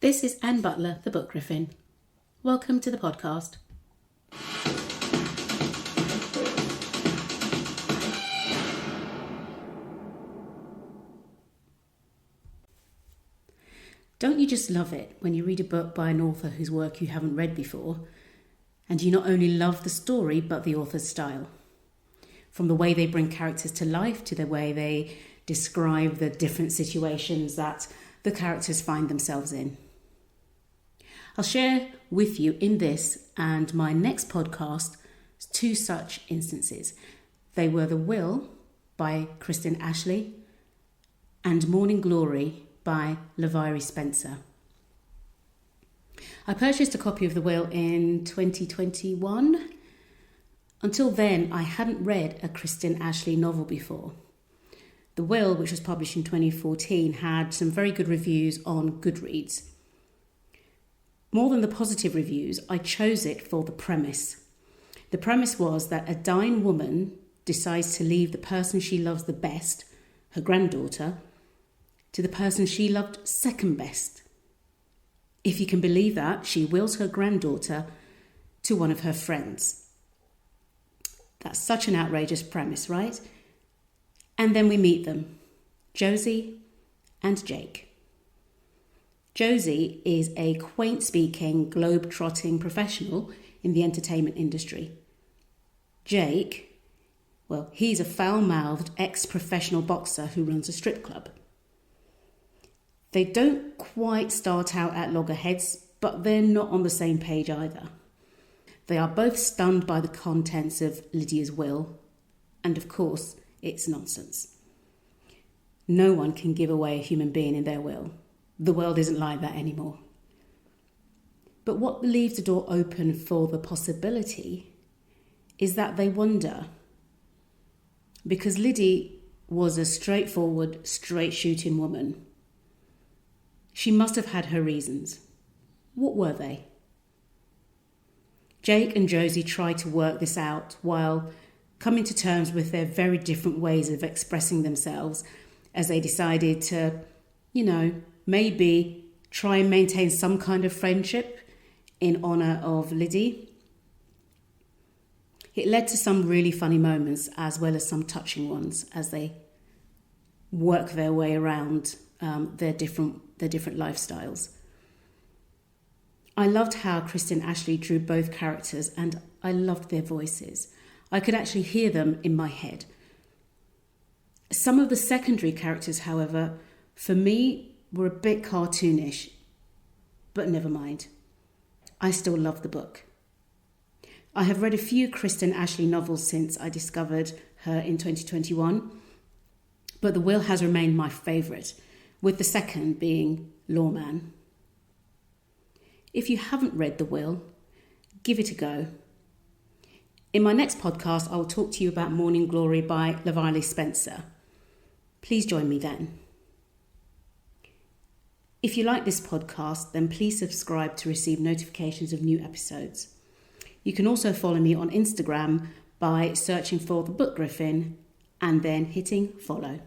This is Anne Butler, the Book Griffin. Welcome to the podcast. Don't you just love it when you read a book by an author whose work you haven't read before, and you not only love the story but the author's style? From the way they bring characters to life to the way they describe the different situations that the characters find themselves in. I'll share with you in this and my next podcast two such instances. They were The Will by Kristen Ashley and Morning Glory by Levi Spencer. I purchased a copy of The Will in 2021. Until then, I hadn't read a Kristen Ashley novel before. The Will, which was published in 2014, had some very good reviews on Goodreads. More than the positive reviews, I chose it for the premise. The premise was that a dying woman decides to leave the person she loves the best, her granddaughter, to the person she loved second best. If you can believe that, she wills her granddaughter to one of her friends. That's such an outrageous premise, right? And then we meet them, Josie and Jake. Josie is a quaint-speaking, globe-trotting professional in the entertainment industry. Jake, well, he's a foul-mouthed ex-professional boxer who runs a strip club. They don't quite start out at loggerheads, but they're not on the same page either. They are both stunned by the contents of Lydia's will, and of course, it's nonsense. No one can give away a human being in their will. The world isn't like that anymore. But what leaves the door open for the possibility is that they wonder, because Lydia was a straightforward, straight-shooting woman. She must have had her reasons. What were they? Jake and Josie tried to work this out while coming to terms with their very different ways of expressing themselves as they decided to, maybe try and maintain some kind of friendship in honour of Lydia. It led to some really funny moments as well as some touching ones as they work their way around their different lifestyles. I loved how Kristen Ashley drew both characters and I loved their voices. I could actually hear them in my head. Some of the secondary characters, however, for me were a bit cartoonish, but never mind. I still love the book. I have read a few Kristen Ashley novels since I discovered her in 2021, but The Will has remained my favourite, with the second being Lawman. If you haven't read The Will, give it a go. In my next podcast, I will talk to you about Morning Glory by Levi Spencer. Please join me then. If you like this podcast, then please subscribe to receive notifications of new episodes. You can also follow me on Instagram by searching for The Book Griffin and then hitting follow.